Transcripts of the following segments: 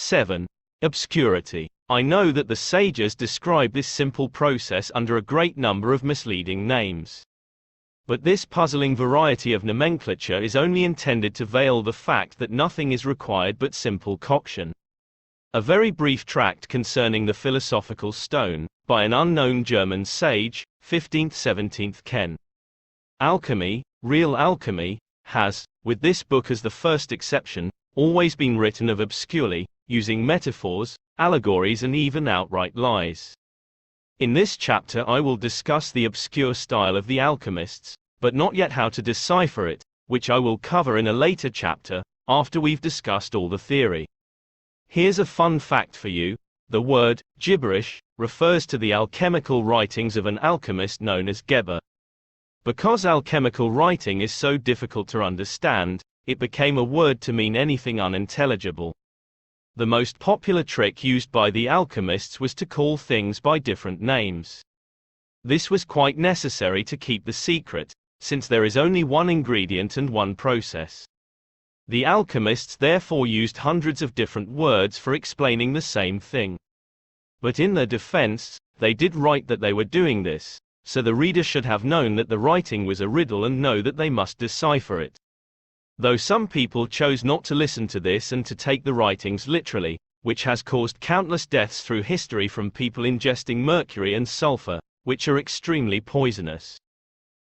7. Obscurity. I know that the sages describe this simple process under a great number of misleading names. But this puzzling variety of nomenclature is only intended to veil the fact that nothing is required but simple coction. A very brief tract concerning the philosophical stone, by an unknown German sage, 15th–17th Ken. Alchemy, real alchemy, has, with this book as the first exception, always been written of obscurely, using metaphors, allegories and even outright lies. In this chapter I will discuss the obscure style of the alchemists, but not yet how to decipher it, which I will cover in a later chapter, after we've discussed all the theory. Here's a fun fact for you: the word gibberish refers to the alchemical writings of an alchemist known as Geber. Because alchemical writing is so difficult to understand, it became a word to mean anything unintelligible. The most popular trick used by the alchemists was to call things by different names. This was quite necessary to keep the secret, since there is only one ingredient and one process. The alchemists therefore used hundreds of different words for explaining the same thing. But in their defense, they did write that they were doing this, so the reader should have known that the writing was a riddle and know that they must decipher it. Though some people chose not to listen to this and to take the writings literally, which has caused countless deaths through history from people ingesting mercury and sulfur, which are extremely poisonous.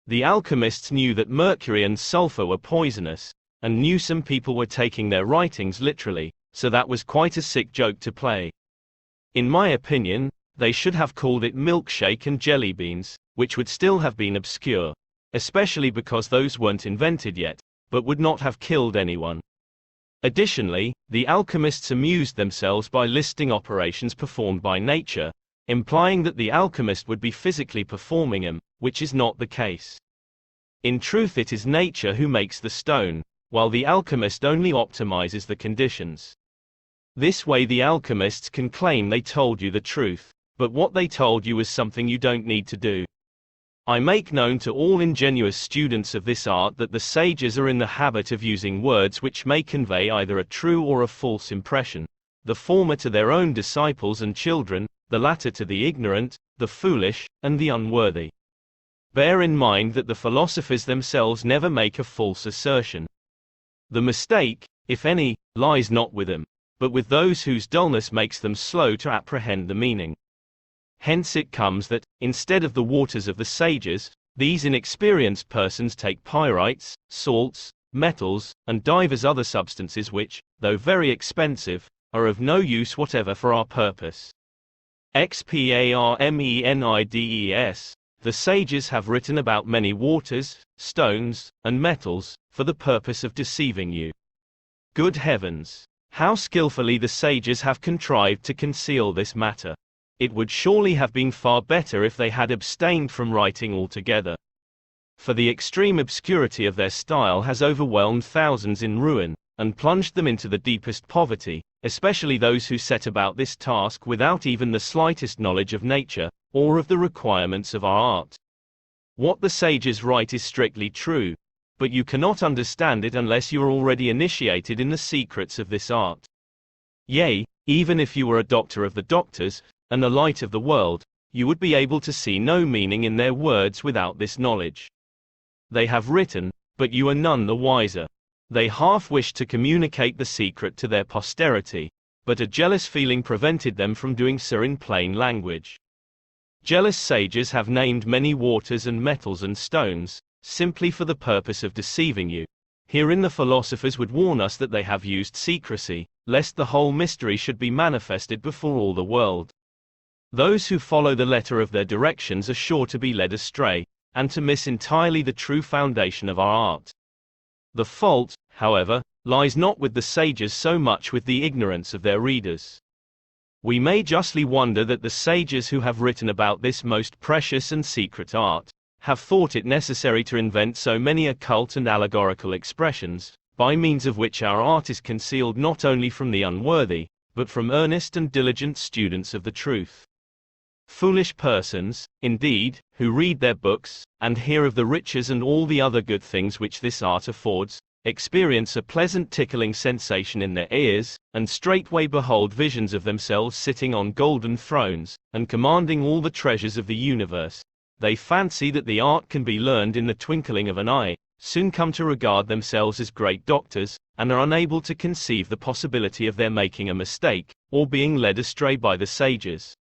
The alchemists knew that mercury and sulfur were poisonous, and knew some people were taking their writings literally, so that was quite a sick joke to play. In my opinion, they should have called it milkshake and jelly beans, which would still have been obscure, especially because those weren't invented yet, but would not have killed anyone. Additionally, the alchemists amused themselves by listing operations performed by nature, implying that the alchemist would be physically performing them, which is not the case. In truth, it is nature who makes the stone, while the alchemist only optimizes the conditions. This way the alchemists can claim they told you the truth, but what they told you is something you don't need to do. I make known to all ingenuous students of this art that the sages are in the habit of using words which may convey either a true or a false impression, the former to their own disciples and children, the latter to the ignorant, the foolish, and the unworthy. Bear in mind that the philosophers themselves never make a false assertion. The mistake, if any, lies not with them, but with those whose dullness makes them slow to apprehend the meaning. Hence it comes that, instead of the waters of the sages, these inexperienced persons take pyrites, salts, metals, and divers other substances which, though very expensive, are of no use whatever for our purpose. Xparmenides, the sages have written about many waters, stones, and metals, for the purpose of deceiving you. Good heavens! How skillfully the sages have contrived to conceal this matter! It would surely have been far better if they had abstained from writing altogether. For the extreme obscurity of their style has overwhelmed thousands in ruin, and plunged them into the deepest poverty, especially those who set about this task without even the slightest knowledge of nature, or of the requirements of our art. What the sages write is strictly true, but you cannot understand it unless you are already initiated in the secrets of this art. Yea, even if you were a doctor of the doctors, and the light of the world, you would be able to see no meaning in their words without this knowledge. They have written, but you are none the wiser. They half wished to communicate the secret to their posterity, but a jealous feeling prevented them from doing so in plain language. Jealous sages have named many waters and metals and stones, simply for the purpose of deceiving you. Herein the philosophers would warn us that they have used secrecy, lest the whole mystery should be manifested before all the world. Those who follow the letter of their directions are sure to be led astray, and to miss entirely the true foundation of our art. The fault, however, lies not with the sages so much with the ignorance of their readers. We may justly wonder that the sages who have written about this most precious and secret art, have thought it necessary to invent so many occult and allegorical expressions, by means of which our art is concealed not only from the unworthy, but from earnest and diligent students of the truth. Foolish persons, indeed, who read their books, and hear of the riches and all the other good things which this art affords, experience a pleasant tickling sensation in their ears, and straightway behold visions of themselves sitting on golden thrones, and commanding all the treasures of the universe. They fancy that the art can be learned in the twinkling of an eye, soon come to regard themselves as great doctors, and are unable to conceive the possibility of their making a mistake, or being led astray by the sages.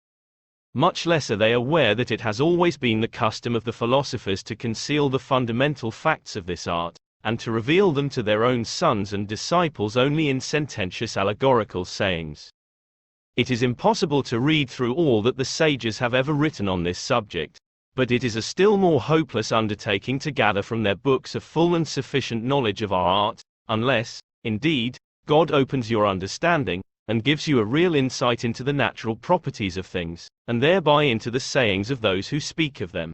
Much less are they aware that it has always been the custom of the philosophers to conceal the fundamental facts of this art, and to reveal them to their own sons and disciples only in sententious allegorical sayings. It is impossible to read through all that the sages have ever written on this subject, but it is a still more hopeless undertaking to gather from their books a full and sufficient knowledge of our art, unless, indeed, God opens your understanding, and gives you a real insight into the natural properties of things, and thereby into the sayings of those who speak of them.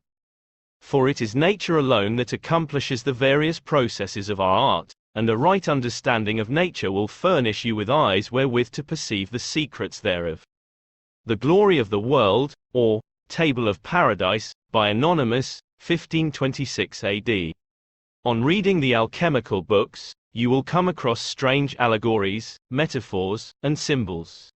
For it is nature alone that accomplishes the various processes of our art, and a right understanding of nature will furnish you with eyes wherewith to perceive the secrets thereof. The Glory of the World, or Table of Paradise, by Anonymous, 1526 AD. On reading the alchemical books, you will come across strange allegories, metaphors, and symbols.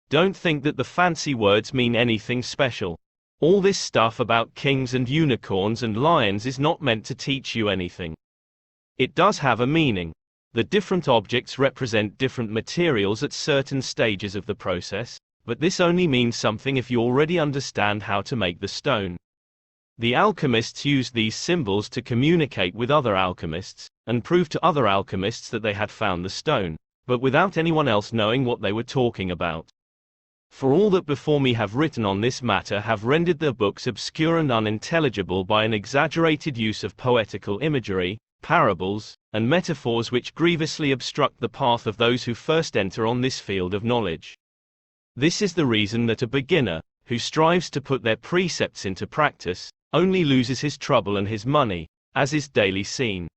Don't think that the fancy words mean anything special. All this stuff about kings and unicorns and lions is not meant to teach you anything. It does have a meaning. The different objects represent different materials at certain stages of the process, but this only means something if you already understand how to make the stone. The alchemists used these symbols to communicate with other alchemists, and prove to other alchemists that they had found the stone, but without anyone else knowing what they were talking about. For all that before me have written on this matter have rendered their books obscure and unintelligible by an exaggerated use of poetical imagery, parables, and metaphors which grievously obstruct the path of those who first enter on this field of knowledge. This is the reason that a beginner, who strives to put their precepts into practice, only loses his trouble and his money, as is daily seen.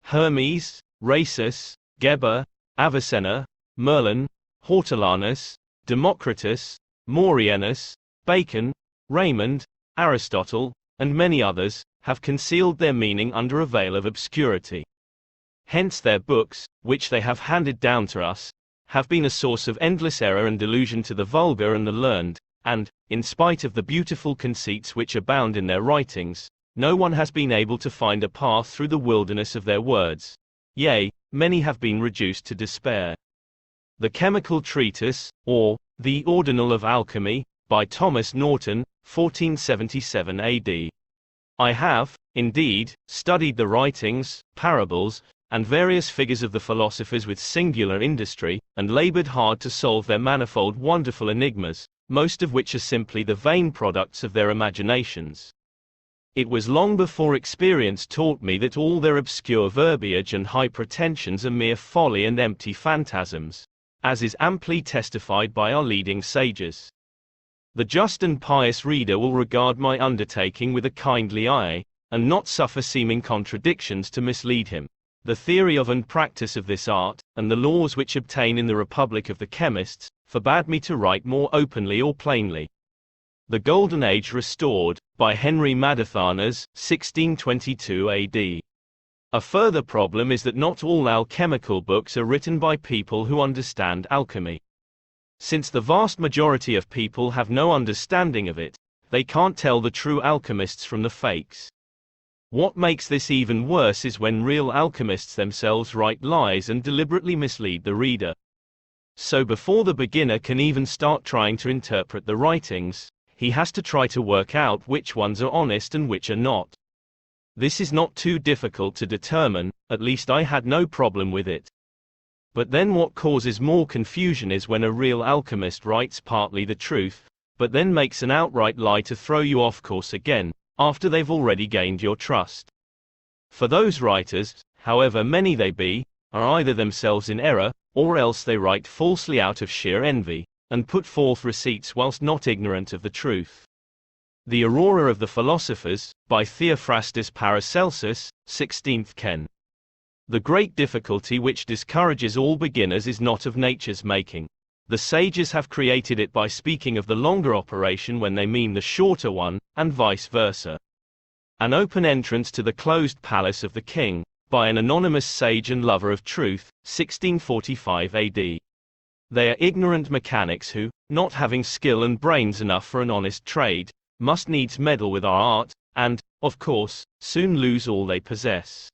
Hermes, Rhasis, Geber, Avicenna, Merlin, Hortolanus, Democritus, Maurienus, Bacon, Raymond, Aristotle, and many others, have concealed their meaning under a veil of obscurity. Hence their books, which they have handed down to us, have been a source of endless error and delusion to the vulgar and the learned, and, in spite of the beautiful conceits which abound in their writings, no one has been able to find a path through the wilderness of their words. Yea, many have been reduced to despair. The Chemical Treatise, or The Ordinal of Alchemy, by Thomas Norton, 1477 AD. I have, indeed, studied the writings, parables, and various figures of the philosophers with singular industry, and labored hard to solve their manifold wonderful enigmas, most of which are simply the vain products of their imaginations. It was long before experience taught me that all their obscure verbiage and high pretensions are mere folly and empty phantasms, as is amply testified by our leading sages. The just and pious reader will regard my undertaking with a kindly eye, and not suffer seeming contradictions to mislead him. The theory of and practice of this art, and the laws which obtain in the Republic of the Chemists, forbade me to write more openly or plainly. The Golden Age Restored, by Henry Madathanas, 1622 AD. A further problem is that not all alchemical books are written by people who understand alchemy. Since the vast majority of people have no understanding of it, they can't tell the true alchemists from the fakes. What makes this even worse is when real alchemists themselves write lies and deliberately mislead the reader. So before the beginner can even start trying to interpret the writings, he has to try to work out which ones are honest and which are not. This is not too difficult to determine, at least I had no problem with it. But then what causes more confusion is when a real alchemist writes partly the truth, but then makes an outright lie to throw you off course again, after they've already gained your trust. For those writers, however many they be, are either themselves in error, or else they write falsely out of sheer envy, and put forth receipts whilst not ignorant of the truth. The Aurora of the Philosophers, by Theophrastus Paracelsus, 16th Ken. The great difficulty which discourages all beginners is not of nature's making. The sages have created it by speaking of the longer operation when they mean the shorter one, and vice versa. An open entrance to the closed palace of the king, by an anonymous sage and lover of truth, 1645 AD. They are ignorant mechanics who, not having skill and brains enough for an honest trade, must needs meddle with our art, and, of course, soon lose all they possess.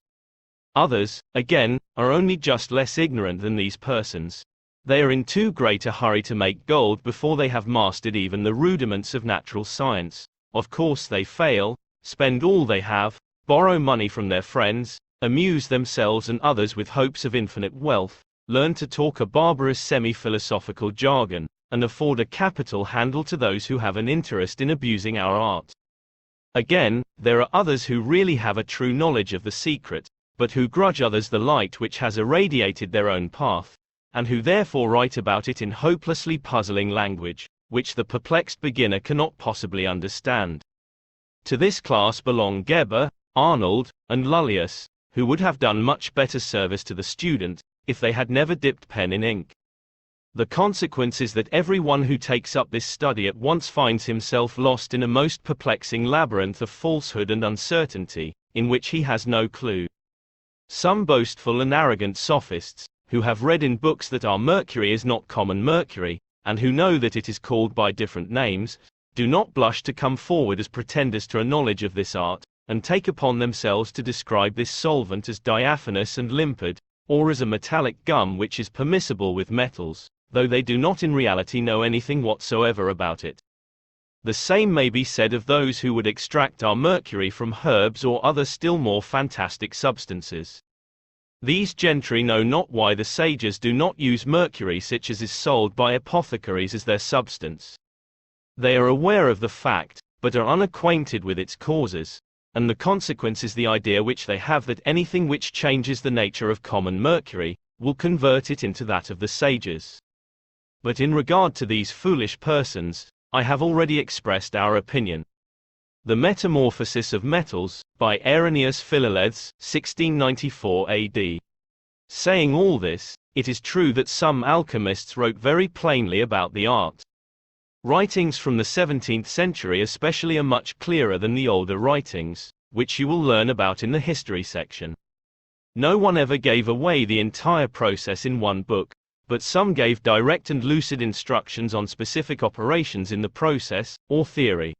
Others, again, are only just less ignorant than these persons. They are in too great a hurry to make gold before they have mastered even the rudiments of natural science. Of course they fail, spend all they have, borrow money from their friends, amuse themselves and others with hopes of infinite wealth, learn to talk a barbarous semi-philosophical jargon, and afford a capital handle to those who have an interest in abusing our art. Again, there are others who really have a true knowledge of the secret, but who grudge others the light which has irradiated their own path, and who therefore write about it in hopelessly puzzling language, which the perplexed beginner cannot possibly understand. To this class belong Geber, Arnold, and Lullius, who would have done much better service to the student, if they had never dipped pen in ink. The consequence is that everyone who takes up this study at once finds himself lost in a most perplexing labyrinth of falsehood and uncertainty, in which he has no clue. Some boastful and arrogant sophists, who have read in books that our mercury is not common mercury, and who know that it is called by different names, do not blush to come forward as pretenders to a knowledge of this art, and take upon themselves to describe this solvent as diaphanous and limpid, or as a metallic gum which is permissible with metals, though they do not in reality know anything whatsoever about it. The same may be said of those who would extract our mercury from herbs or other still more fantastic substances. These gentry know not why the sages do not use mercury such as is sold by apothecaries as their substance. They are aware of the fact, but are unacquainted with its causes, and the consequence is the idea which they have that anything which changes the nature of common mercury, will convert it into that of the sages. But in regard to these foolish persons, I have already expressed our opinion. The Metamorphosis of Metals, by Irenaeus Philalethes, 1694 AD. Saying all this, it is true that some alchemists wrote very plainly about the art. Writings from the 17th century especially are much clearer than the older writings, which you will learn about in the history section. No one ever gave away the entire process in one book, but some gave direct and lucid instructions on specific operations in the process, or theory.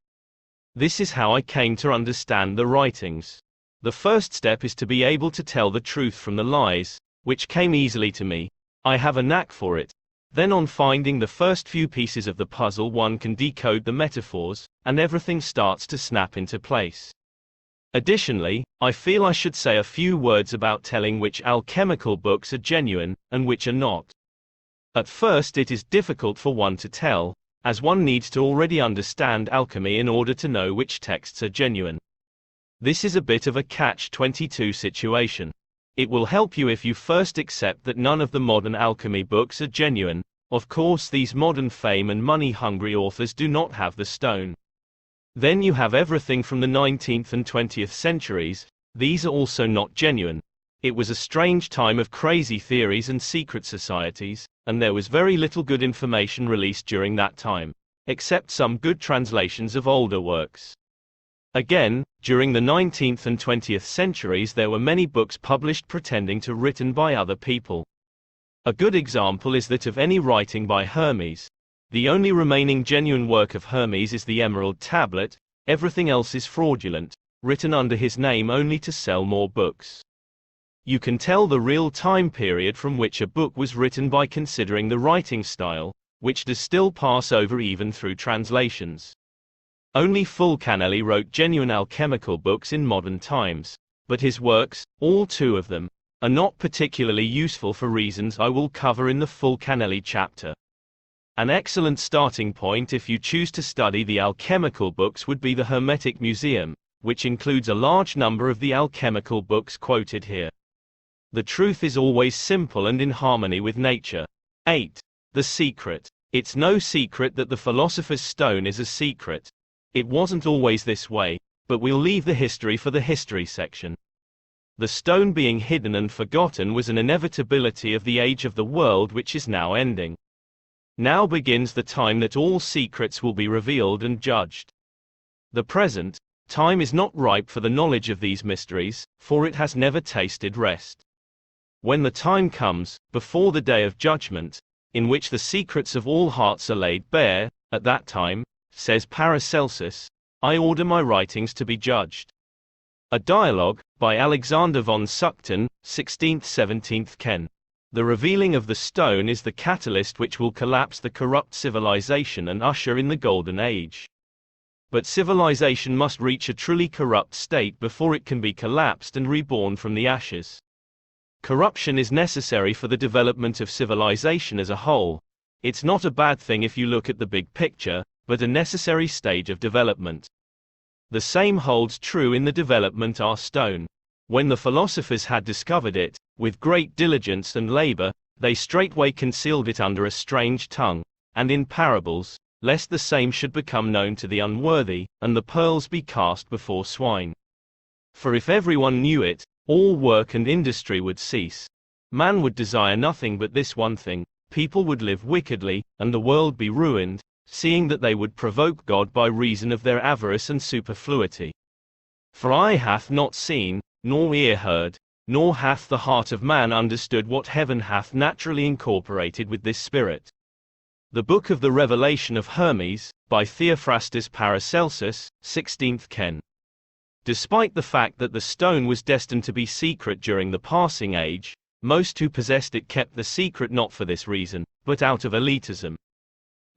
This is how I came to understand the writings. The first step is to be able to tell the truth from the lies, which came easily to me. I have a knack for it. Then on finding the first few pieces of the puzzle one can decode the metaphors, and everything starts to snap into place. Additionally, I feel I should say a few words about telling which alchemical books are genuine, and which are not. At first it is difficult for one to tell, as one needs to already understand alchemy in order to know which texts are genuine. This is a bit of a catch-22 situation. It will help you if you first accept that none of the modern alchemy books are genuine. Of course, these modern fame and money-hungry authors do not have the stone. Then you have everything from the 19th and 20th centuries. These are also not genuine. It was a strange time of crazy theories and secret societies, and there was very little good information released during that time, except some good translations of older works. Again, during the 19th and 20th centuries there were many books published pretending to written by other people. A good example is that of any writing by Hermes. The only remaining genuine work of Hermes is the Emerald Tablet. Everything else is fraudulent, written under his name only to sell more books. You can tell the real time period from which a book was written by considering the writing style, which does still pass over even through translations. Only Fulcanelli wrote genuine alchemical books in modern times, but his works, all two of them, are not particularly useful for reasons I will cover in the Fulcanelli chapter. An excellent starting point if you choose to study the alchemical books would be the Hermetic Museum, which includes a large number of the alchemical books quoted here. The truth is always simple and in harmony with nature. 8. The secret. It's no secret that the philosopher's stone is a secret. It wasn't always this way, but we'll leave the history for the history section. The stone being hidden and forgotten was an inevitability of the age of the world which is now ending. Now begins the time that all secrets will be revealed and judged. The present, Time is not ripe for the knowledge of these mysteries, for it has never tasted rest. When the time comes, before the day of judgment, in which the secrets of all hearts are laid bare, at that time, says Paracelsus, I order my writings to be judged. A Dialogue, by Alexander von Suchten, 16th–17th Ken. The revealing of the stone is the catalyst which will collapse the corrupt civilization and usher in the Golden Age. But civilization must reach a truly corrupt state before it can be collapsed and reborn from the ashes. Corruption is necessary for the development of civilization as a whole. It's not a bad thing if you look at the big picture, but a necessary stage of development. The same holds true in the development of stone. When the philosophers had discovered it, with great diligence and labor, they straightway concealed it under a strange tongue, and in parables, lest the same should become known to the unworthy, and the pearls be cast before swine. For if everyone knew it, all work and industry would cease. Man would desire nothing but this one thing, people would live wickedly, and the world be ruined, seeing that they would provoke God by reason of their avarice and superfluity. For eye hath not seen, nor ear heard, nor hath the heart of man understood what heaven hath naturally incorporated with this spirit. The Book of the Revelation of Hermes, by Theophrastus Paracelsus, 16th Ken. Despite the fact that the stone was destined to be secret during the passing age, most who possessed it kept the secret not for this reason, but out of elitism.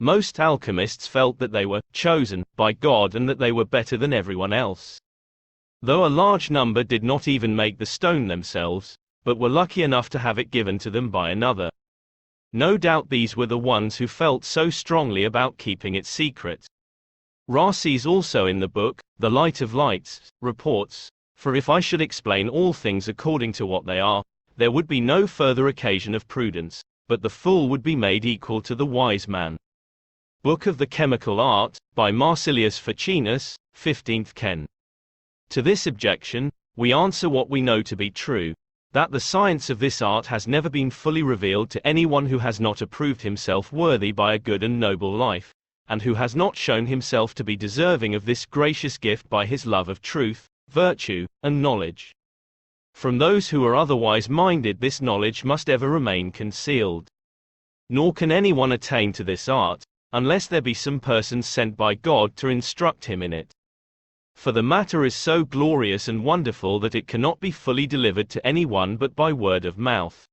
Most alchemists felt that they were chosen by God and that they were better than everyone else. Though a large number did not even make the stone themselves, but were lucky enough to have it given to them by another. No doubt these were the ones who felt so strongly about keeping it secret. Races also in the book, The Light of Lights, reports, for if I should explain all things according to what they are, there would be no further occasion of prudence, but the fool would be made equal to the wise man. Book of the Chemical Art, by Marsilius Ficinus, 15th Ken. To this objection, we answer what we know to be true, that the science of this art has never been fully revealed to anyone who has not approved himself worthy by a good and noble life, and who has not shown himself to be deserving of this gracious gift by his love of truth, virtue, and knowledge. From those who are otherwise minded this knowledge must ever remain concealed. Nor can anyone attain to this art, unless there be some person sent by God to instruct him in it. For the matter is so glorious and wonderful that it cannot be fully delivered to anyone but by word of mouth.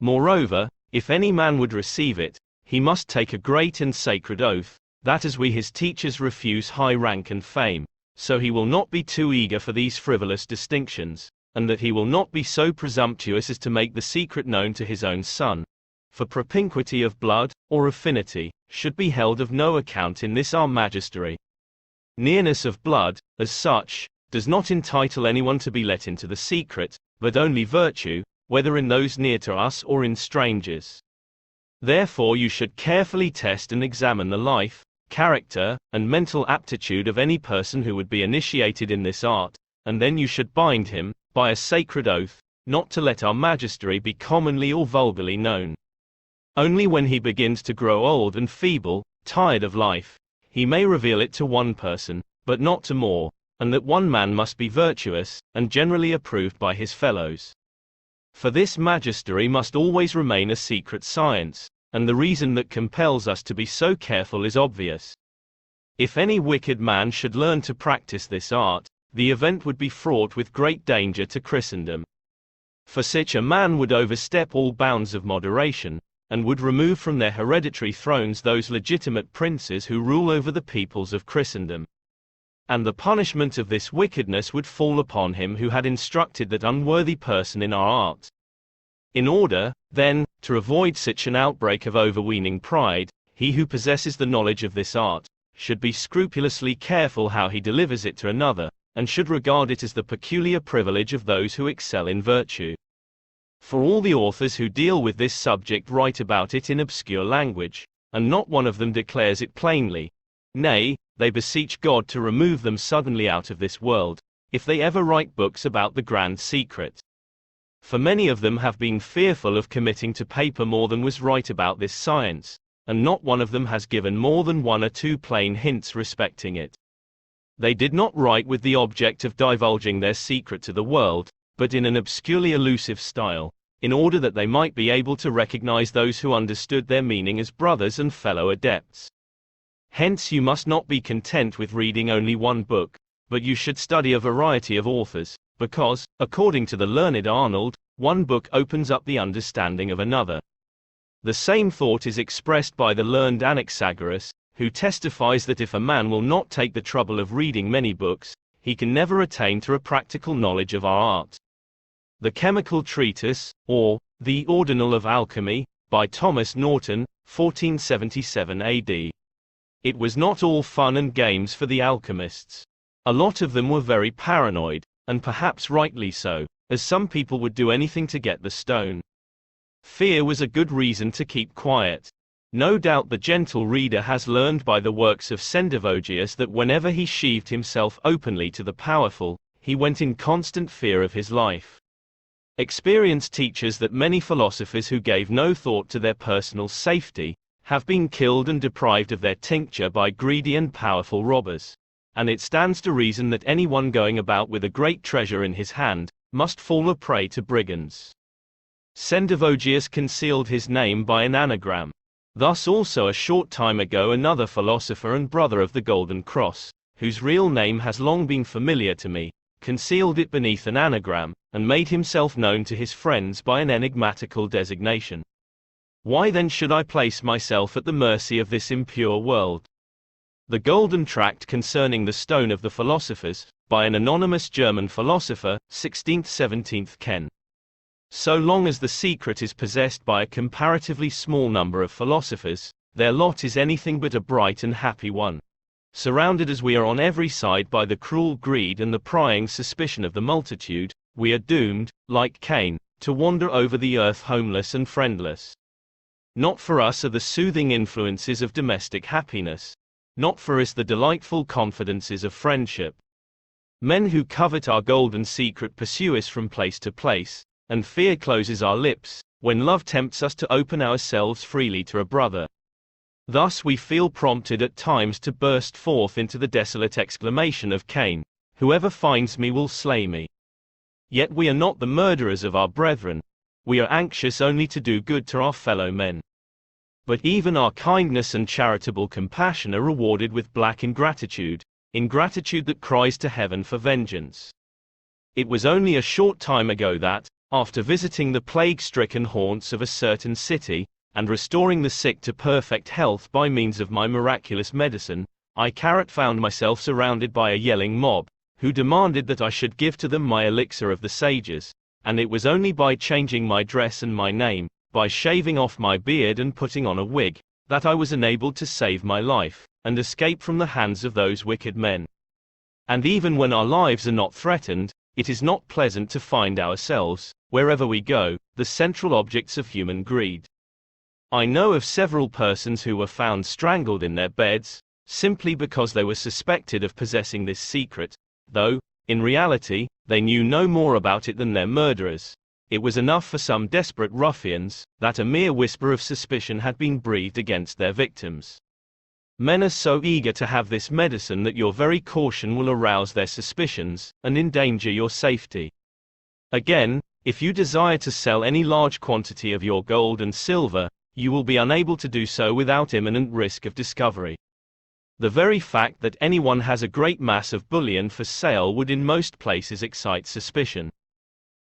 Moreover, if any man would receive it, he must take a great and sacred oath, that as we his teachers refuse high rank and fame, so he will not be too eager for these frivolous distinctions, and that he will not be so presumptuous as to make the secret known to his own son. For propinquity of blood, or affinity, should be held of no account in this our magistery. Nearness of blood, as such, does not entitle anyone to be let into the secret, but only virtue, whether in those near to us or in strangers. Therefore you should carefully test and examine the life, character, and mental aptitude of any person who would be initiated in this art, and then you should bind him, by a sacred oath, not to let our magistery be commonly or vulgarly known. Only when he begins to grow old and feeble, tired of life, he may reveal it to one person, but not to more, and that one man must be virtuous, and generally approved by his fellows. For this magistery must always remain a secret science, and the reason that compels us to be so careful is obvious. If any wicked man should learn to practice this art, the event would be fraught with great danger to Christendom. For such a man would overstep all bounds of moderation, and would remove from their hereditary thrones those legitimate princes who rule over the peoples of Christendom. And the punishment of this wickedness would fall upon him who had instructed that unworthy person in our art. In order, then, to avoid such an outbreak of overweening pride, he who possesses the knowledge of this art, should be scrupulously careful how he delivers it to another, and should regard it as the peculiar privilege of those who excel in virtue. For all the authors who deal with this subject write about it in obscure language, and not one of them declares it plainly. Nay, they beseech God to remove them suddenly out of this world, if they ever write books about the grand secret. For many of them have been fearful of committing to paper more than was right about this science, and not one of them has given more than 1 or 2 plain hints respecting it. They did not write with the object of divulging their secret to the world, but in an obscurely elusive style, in order that they might be able to recognize those who understood their meaning as brothers and fellow adepts. Hence you must not be content with reading only one book, but you should study a variety of authors, because, according to the learned Arnold, one book opens up the understanding of another. The same thought is expressed by the learned Anaxagoras, who testifies that if a man will not take the trouble of reading many books, he can never attain to a practical knowledge of our art. The Chemical Treatise, or The Ordinal of Alchemy, by Thomas Norton, 1477 AD. It was not all fun and games for the alchemists. A lot of them were very paranoid, and perhaps rightly so, as some people would do anything to get the stone. Fear was a good reason to keep quiet. No doubt the gentle reader has learned by the works of Sendivogius that whenever he sheathed himself openly to the powerful, he went in constant fear of his life. Experience teaches that many philosophers who gave no thought to their personal safety have been killed and deprived of their tincture by greedy and powerful robbers. And it stands to reason that anyone going about with a great treasure in his hand must fall a prey to brigands. Sendivogius concealed his name by an anagram. Thus also a short time ago another philosopher and brother of the Golden Cross, whose real name has long been familiar to me, concealed it beneath an anagram, and made himself known to his friends by an enigmatical designation. Why then should I place myself at the mercy of this impure world? The Golden Tract concerning the Stone of the Philosophers, by an anonymous German philosopher, 16th-17th Ken. So long as the secret is possessed by a comparatively small number of philosophers, their lot is anything but a bright and happy one. Surrounded as we are on every side by the cruel greed and the prying suspicion of the multitude, we are doomed, like Cain, to wander over the earth homeless and friendless. Not for us are the soothing influences of domestic happiness. Not for us the delightful confidences of friendship. Men who covet our golden secret pursue us from place to place, and fear closes our lips, when love tempts us to open ourselves freely to a brother. Thus we feel prompted at times to burst forth into the desolate exclamation of Cain, "Whoever finds me will slay me." Yet we are not the murderers of our brethren. We are anxious only to do good to our fellow men. But even our kindness and charitable compassion are rewarded with black ingratitude that cries to heaven for vengeance. It was only a short time ago that, after visiting the plague-stricken haunts of a certain city, and restoring the sick to perfect health by means of my miraculous medicine, I found myself surrounded by a yelling mob, who demanded that I should give to them my elixir of the sages, and it was only by changing my dress and my name, by shaving off my beard and putting on a wig, that I was enabled to save my life, and escape from the hands of those wicked men. And even when our lives are not threatened, it is not pleasant to find ourselves, wherever we go, the central objects of human greed. I know of several persons who were found strangled in their beds, simply because they were suspected of possessing this secret, though, in reality, they knew no more about it than their murderers. It was enough for some desperate ruffians, that a mere whisper of suspicion had been breathed against their victims. Men are so eager to have this medicine that your very caution will arouse their suspicions, and endanger your safety. Again, if you desire to sell any large quantity of your gold and silver, you will be unable to do so without imminent risk of discovery. The very fact that anyone has a great mass of bullion for sale would in most places excite suspicion.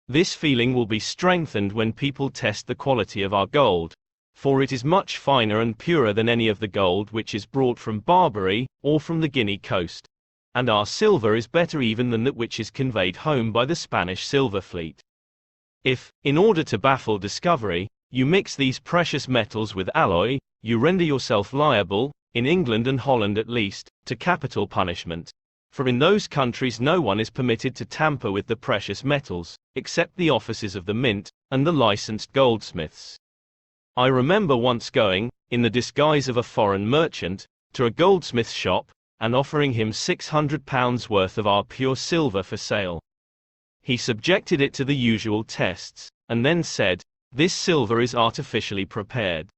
This feeling will be strengthened when people test the quality of our gold, for it is much finer and purer than any of the gold which is brought from Barbary, or from the Guinea coast. And our silver is better even than that which is conveyed home by the Spanish silver fleet. If, in order to baffle discovery, you mix these precious metals with alloy, you render yourself liable, in England and Holland at least, to capital punishment. For in those countries no one is permitted to tamper with the precious metals, except the officers of the mint, and the licensed goldsmiths. I remember once going, in the disguise of a foreign merchant, to a goldsmith's shop, and offering him £600 worth of our pure silver for sale. He subjected it to the usual tests, and then said, "This silver is artificially prepared."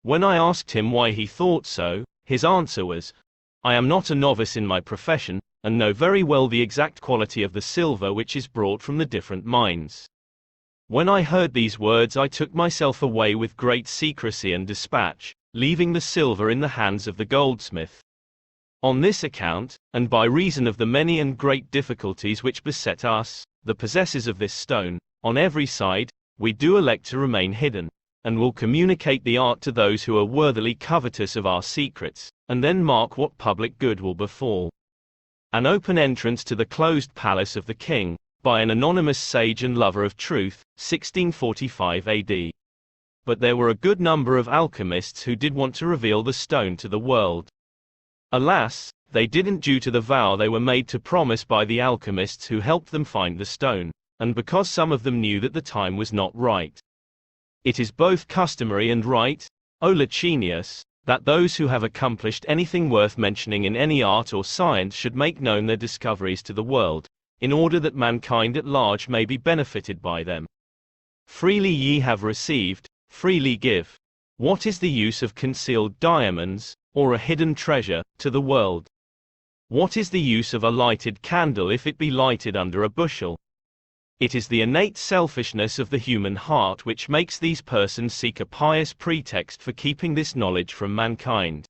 When I asked him why he thought so, his answer was, "I am not a novice in my profession, and know very well the exact quality of the silver which is brought from the different mines. When I heard these words I took myself away with great secrecy and dispatch, leaving the silver in the hands of the goldsmith. On this account, and by reason of the many and great difficulties which beset us, the possessors of this stone, on every side, we do elect to remain hidden, and will communicate the art to those who are worthily covetous of our secrets, and then mark what public good will befall. An open entrance to the closed palace of the king, by an anonymous sage and lover of truth, 1645 AD. But there were a good number of alchemists who did want to reveal the stone to the world. Alas, they didn't due to the vow they were made to promise by the alchemists who helped them find the stone, and because some of them knew that the time was not right. It is both customary and right, O Licinius, that those who have accomplished anything worth mentioning in any art or science should make known their discoveries to the world, in order that mankind at large may be benefited by them. Freely ye have received, freely give. What is the use of concealed diamonds, or a hidden treasure, to the world? What is the use of a lighted candle if it be lighted under a bushel? It is the innate selfishness of the human heart which makes these persons seek a pious pretext for keeping this knowledge from mankind.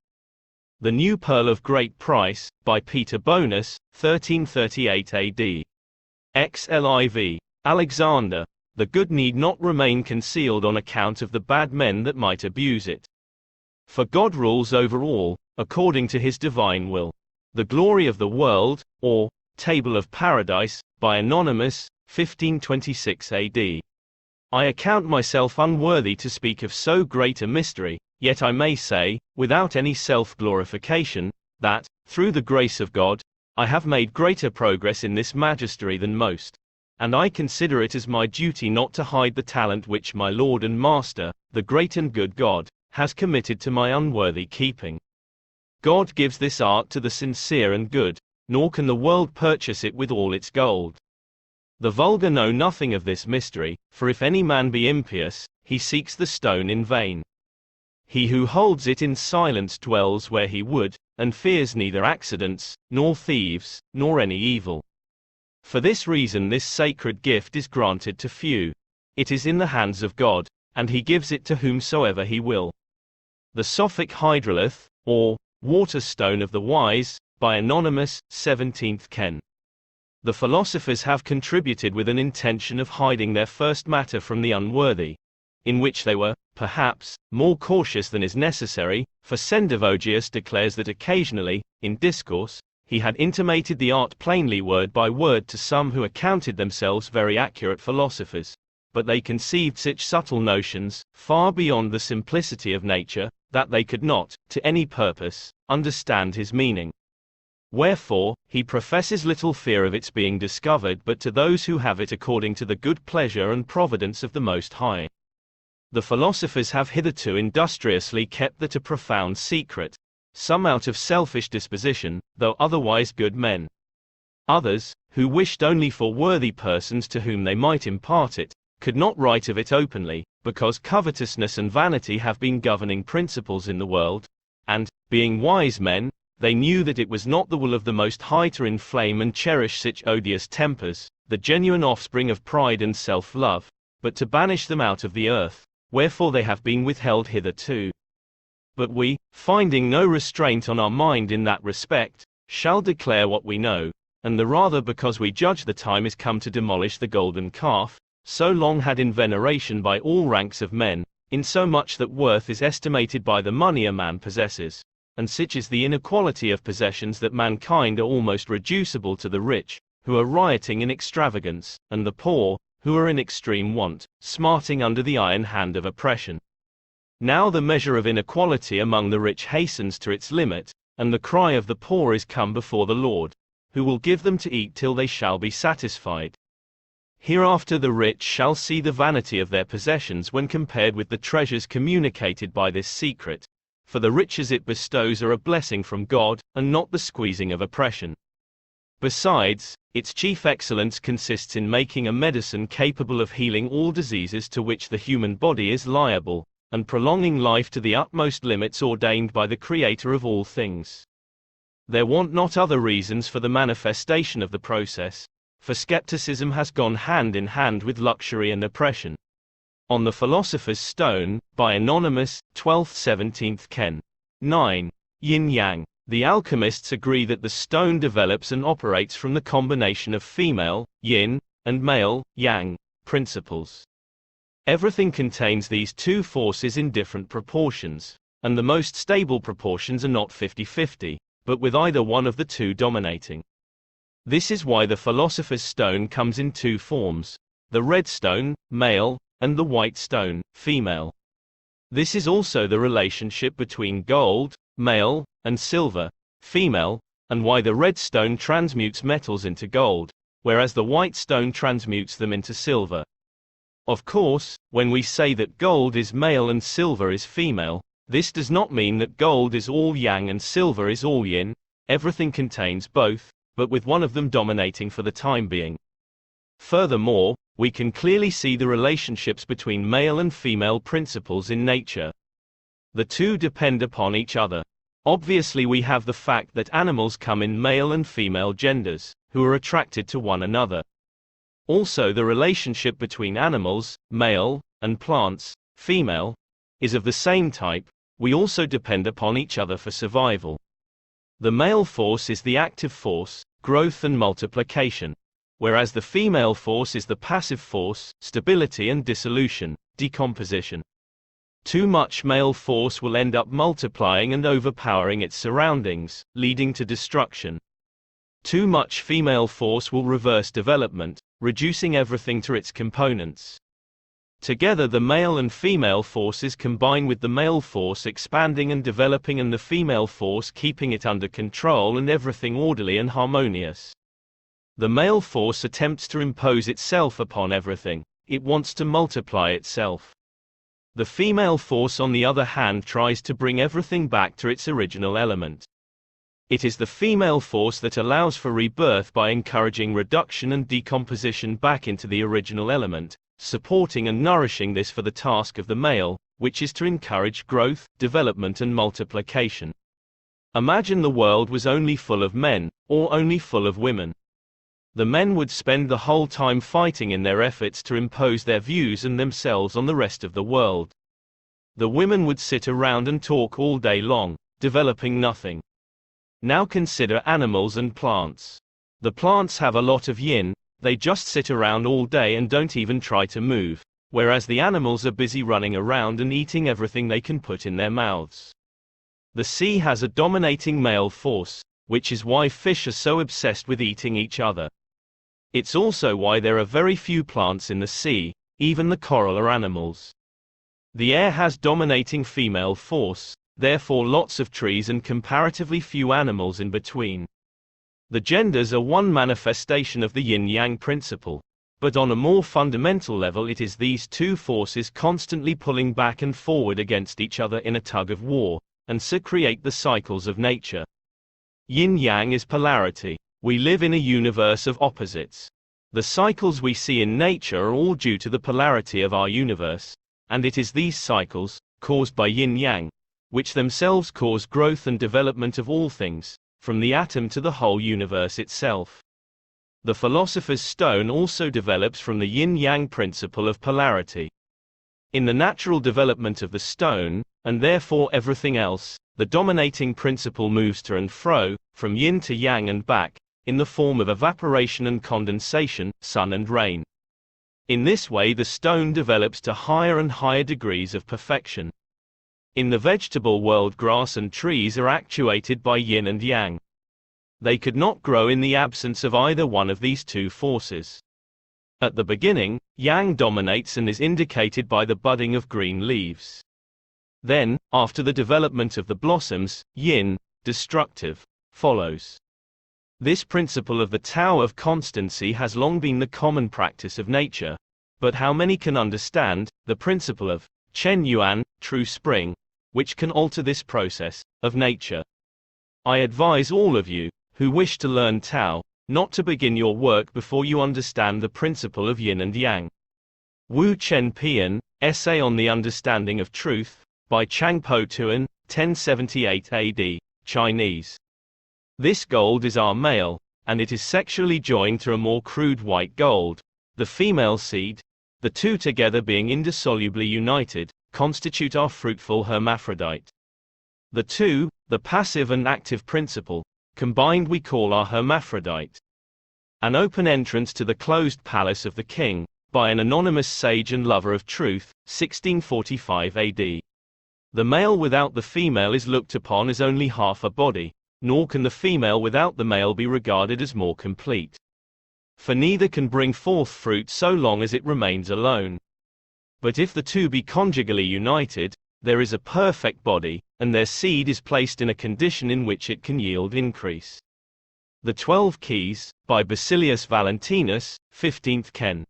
The New Pearl of Great Price, by Peter Bonus, 1338 AD. XLIV. Alexander. The good need not remain concealed on account of the bad men that might abuse it. For God rules over all, according to his divine will. The Glory of the World, or Table of Paradise, by Anonymous, 1526 AD. I account myself unworthy to speak of so great a mystery, yet I may say, without any self-glorification, that, through the grace of God, I have made greater progress in this magistery than most. And I consider it as my duty not to hide the talent which my Lord and Master, the great and good God, has committed to my unworthy keeping. God gives this art to the sincere and good, nor can the world purchase it with all its gold. The vulgar know nothing of this mystery, for if any man be impious, he seeks the stone in vain. He who holds it in silence dwells where he would, and fears neither accidents, nor thieves, nor any evil. For this reason this sacred gift is granted to few. It is in the hands of God, and he gives it to whomsoever he will. The Sophic Hydrolith, or Water Stone of the Wise, by Anonymous, 17th Ken. The philosophers have contributed with an intention of hiding their first matter from the unworthy, in which they were, perhaps, more cautious than is necessary, for Sendivogius declares that occasionally, in discourse, he had intimated the art plainly word by word to some who accounted themselves very accurate philosophers, but they conceived such subtle notions, far beyond the simplicity of nature, that they could not, to any purpose, understand his meaning. Wherefore, he professes little fear of its being discovered but to those who have it according to the good pleasure and providence of the Most High. The philosophers have hitherto industriously kept that a profound secret, some out of selfish disposition, though otherwise good men. Others, who wished only for worthy persons to whom they might impart it, could not write of it openly, because covetousness and vanity have been governing principles in the world, and, being wise men, they knew that it was not the will of the Most High to inflame and cherish such odious tempers, the genuine offspring of pride and self-love, but to banish them out of the earth, wherefore they have been withheld hitherto. But we, finding no restraint on our mind in that respect, shall declare what we know, and the rather because we judge the time is come to demolish the golden calf, so long had in veneration by all ranks of men, insomuch that worth is estimated by the money a man possesses, and such is the inequality of possessions that mankind are almost reducible to the rich, who are rioting in extravagance, and the poor, who are in extreme want, smarting under the iron hand of oppression. Now the measure of inequality among the rich hastens to its limit, and the cry of the poor is come before the Lord, who will give them to eat till they shall be satisfied. Hereafter the rich shall see the vanity of their possessions when compared with the treasures communicated by this secret, for the riches it bestows are a blessing from God, and not the squeezing of oppression. Besides, its chief excellence consists in making a medicine capable of healing all diseases to which the human body is liable, and prolonging life to the utmost limits ordained by the Creator of all things. There want not other reasons for the manifestation of the process, for skepticism has gone hand in hand with luxury and oppression. On the Philosopher's Stone, by Anonymous, 12th-17th Ken. 9. Yin-Yang. The alchemists agree that the stone develops and operates from the combination of female, yin, and male, yang, principles. Everything contains these two forces in different proportions, and the most stable proportions are not 50-50, but with either one of the two dominating. This is why the Philosopher's Stone comes in two forms: the red stone, male, and the white stone, female. This is also the relationship between gold, male, and silver, female, and why the red stone transmutes metals into gold, whereas the white stone transmutes them into silver. Of course, when we say that gold is male and silver is female, this does not mean that gold is all yang and silver is all yin. Everything contains both, but with one of them dominating for the time being. Furthermore, we can clearly see the relationships between male and female principles in nature. The two depend upon each other. Obviously, we have the fact that animals come in male and female genders, who are attracted to one another. Also, the relationship between animals, male, and plants, female, is of the same type. We also depend upon each other for survival. The male force is the active force, growth and multiplication, whereas the female force is the passive force, stability and dissolution, decomposition. Too much male force will end up multiplying and overpowering its surroundings, leading to destruction. Too much female force will reverse development, reducing everything to its components. Together, the male and female forces combine with the male force expanding and developing and the female force keeping it under control and everything orderly and harmonious. The male force attempts to impose itself upon everything. It wants to multiply itself. The female force, on the other hand, tries to bring everything back to its original element. It is the female force that allows for rebirth by encouraging reduction and decomposition back into the original element, supporting and nourishing this for the task of the male, which is to encourage growth, development and multiplication. Imagine the world was only full of men, or only full of women. The men would spend the whole time fighting in their efforts to impose their views and themselves on the rest of the world. The women would sit around and talk all day long, developing nothing. Now consider animals and plants. The plants have a lot of yin, they just sit around all day and don't even try to move, whereas the animals are busy running around and eating everything they can put in their mouths. The sea has a dominating male force, which is why fish are so obsessed with eating each other. It's also why there are very few plants in the sea, even the coral are animals. The air has dominating female force, therefore lots of trees and comparatively few animals in between. The genders are one manifestation of the yin-yang principle, but on a more fundamental level it is these two forces constantly pulling back and forward against each other in a tug of war, and so create the cycles of nature. Yin-yang is polarity. We live in a universe of opposites. The cycles we see in nature are all due to the polarity of our universe, and it is these cycles, caused by yin-yang, which themselves cause growth and development of all things, from the atom to the whole universe itself. The Philosopher's Stone also develops from the yin-yang principle of polarity. In the natural development of the stone, and therefore everything else, the dominating principle moves to and fro, from yin to yang and back, in the form of evaporation and condensation, sun and rain. In this way the stone develops to higher and higher degrees of perfection. In the vegetable world, grass and trees are actuated by yin and yang. They could not grow in the absence of either one of these two forces. At the beginning, yang dominates and is indicated by the budding of green leaves. Then, after the development of the blossoms, yin, destructive, follows. This principle of the Tao of constancy has long been the common practice of nature, but how many can understand the principle of Chen Yuan, true spring, which can alter this process of nature? I advise all of you who wish to learn Tao not to begin your work before you understand the principle of yin and yang. Wu Chen Pian, Essay on the Understanding of Truth, by Changpo Tuan, 1078 AD, Chinese. This gold is our male, and it is sexually joined to a more crude white gold, the female seed. The two together being indissolubly united, constitute our fruitful hermaphrodite. The two, the passive and active principle, combined we call our hermaphrodite. An open entrance to the closed palace of the king, by an anonymous sage and lover of truth, 1645 AD. The male without the female is looked upon as only half a body, nor can the female without the male be regarded as more complete. For neither can bring forth fruit so long as it remains alone. But if the two be conjugally united, there is a perfect body, and their seed is placed in a condition in which it can yield increase. The 12 Keys, by Basilius Valentinus, 15th Ken.